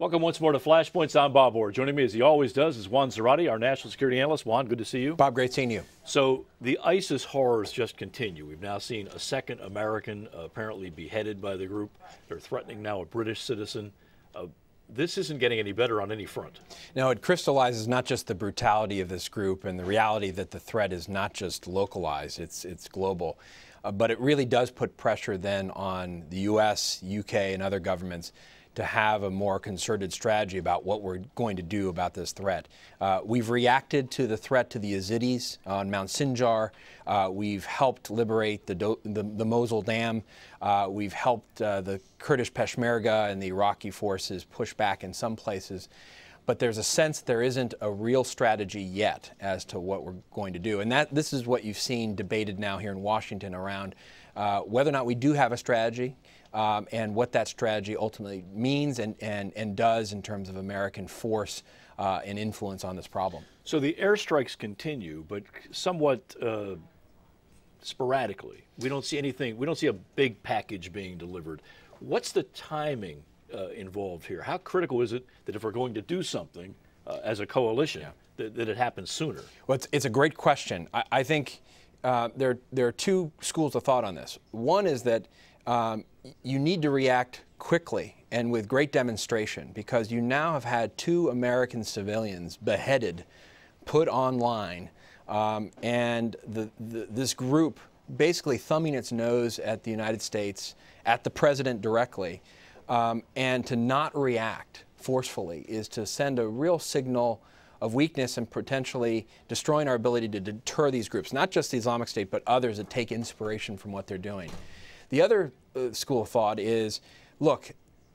Welcome once more to Flashpoints. I'm Bob Orr. Joining me, as he always does, is Juan Zarate, our national security analyst. Juan, good to see you. Bob, great seeing you. So the ISIS horrors just continue. We've now seen a second American apparently beheaded by the group. They're threatening now a British citizen. This isn't getting any better on any front. No, it crystallizes not just the brutality of this group and the reality that the threat is not just localized, it's global. But it really does put pressure then on the U.S., UK, and other governments to have a more concerted strategy about what we're going to do about this threat. We've reacted to the threat to the Yazidis on Mount Sinjar. We've helped liberate the Mosul Dam. We've helped the Kurdish Peshmerga and the Iraqi forces push back in some places. But there's a sense there isn't a real strategy yet as to what we're going to do. And this is what you've seen debated now here in Washington around whether or not we do have a strategy. And what that strategy ultimately means and does in terms of American force and influence on this problem. So the airstrikes continue, but somewhat sporadically. We don't see anything. We don't see a big package being delivered. What's the timing involved here? How critical is it that if we're going to do something as a coalition, that it happens sooner? Well, it's a great question. I think there are two schools of thought on this. One is that you need to react quickly and with great demonstration, because you now have had 2 American civilians beheaded, put online, and this group basically thumbing its nose at the United States, at the president directly, and to not react forcefully is to send a real signal of weakness and potentially destroying our ability to deter these groups, not just the Islamic State, but others that take inspiration from what they're doing. The other school of thought is, look,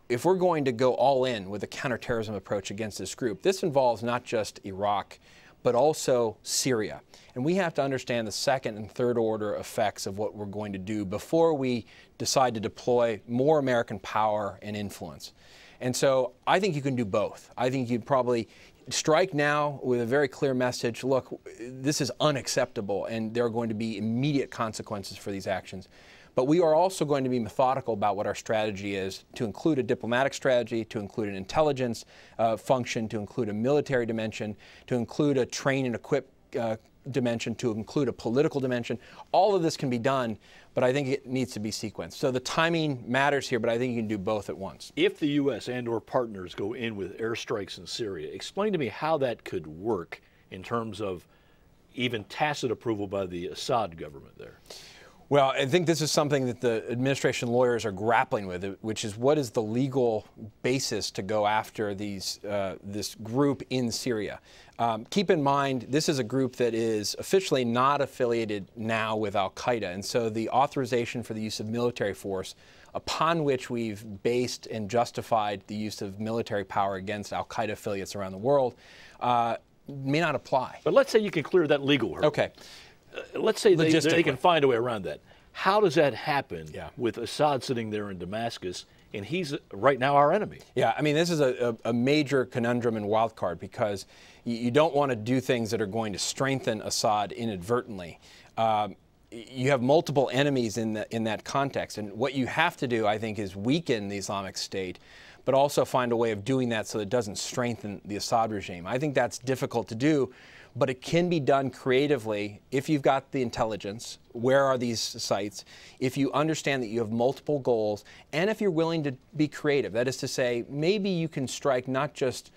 if we're going to go all in with a counterterrorism approach against this group, this involves not just Iraq, but also Syria. And we have to understand the second and third order effects of what we're going to do before we decide to deploy more American power and influence. And so I think you can do both. I think you'd probably strike now with a very clear message, look, this is unacceptable and there are going to be immediate consequences for these actions. But we are also going to be methodical about what our strategy is, to include a diplomatic strategy, to include an intelligence function, to include a military dimension, to include a train and equip dimension, to include a political dimension. All of this can be done, but I think it needs to be sequenced. So the timing matters here, but I think you can do both at once. If the U.S. and or partners go in with airstrikes in Syria, explain to me how that could work in terms of even tacit approval by the Assad government there. Well, I think this is something that the administration lawyers are grappling with, which is what is the legal basis to go after this group in Syria. Keep in mind, this is a group that is officially not affiliated now with al-Qaeda, and so the authorization for the use of military force, upon which we've based and justified the use of military power against al-Qaeda affiliates around the world, may not apply. But let's say you can clear that legal hurdle. Okay. Let's say they can find a way around that. How does that happen with Assad sitting there in Damascus, and he's right now our enemy? Yeah, I mean, this is a major conundrum and wild card, because you don't want to do things that are going to strengthen Assad inadvertently. You have multiple enemies in that context, and what you have to do, I think, is weaken the Islamic State, but also find a way of doing that so that it doesn't strengthen the Assad regime. I think that's difficult to do, but it can be done creatively if you've got the intelligence. Where are these sites? If you understand that you have multiple goals, and if you're willing to be creative, that is to say, maybe you can strike not just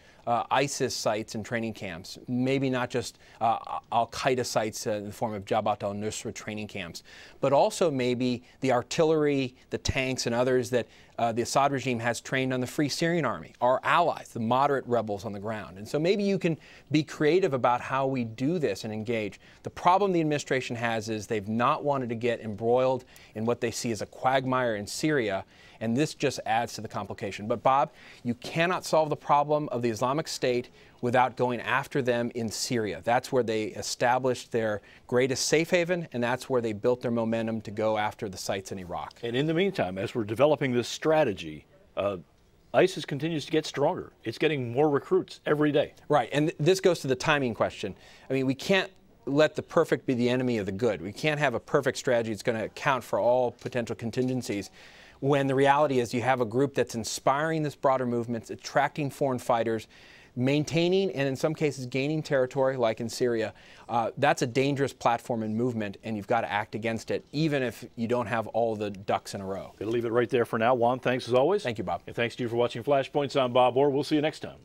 ISIS sites and training camps, maybe not just al-Qaeda sites in the form of Jabhat al-Nusra training camps, but also maybe the artillery, the tanks, and others that the Assad regime has trained on the Free Syrian Army, our allies, the moderate rebels on the ground. And so maybe you can be creative about how we do this and engage. The problem the administration has is they've not wanted to get embroiled in what they see as a quagmire in Syria, and this just adds to the complication. But Bob, you cannot solve the problem of the Islamic State without going after them in Syria. That's where they established their greatest safe haven, and that's where they built their momentum to go after the sites in Iraq. And in the meantime, as we're developing this strategy, ISIS continues to get stronger. It's getting more recruits every day. Right, and this goes to the timing question. I mean, we can't let the perfect be the enemy of the good. We can't have a perfect strategy that's going to account for all potential contingencies. when the reality is you have a group that's inspiring this broader movement, attracting foreign fighters, maintaining and in some cases gaining territory like in Syria. That's a dangerous platform and movement, and you've got to act against it even if you don't have all the ducks in a row. We'll leave it right there for now. Juan, thanks as always. Thank you, Bob. And thanks to you for watching Flashpoints. I'm Bob Orr. We'll see you next time.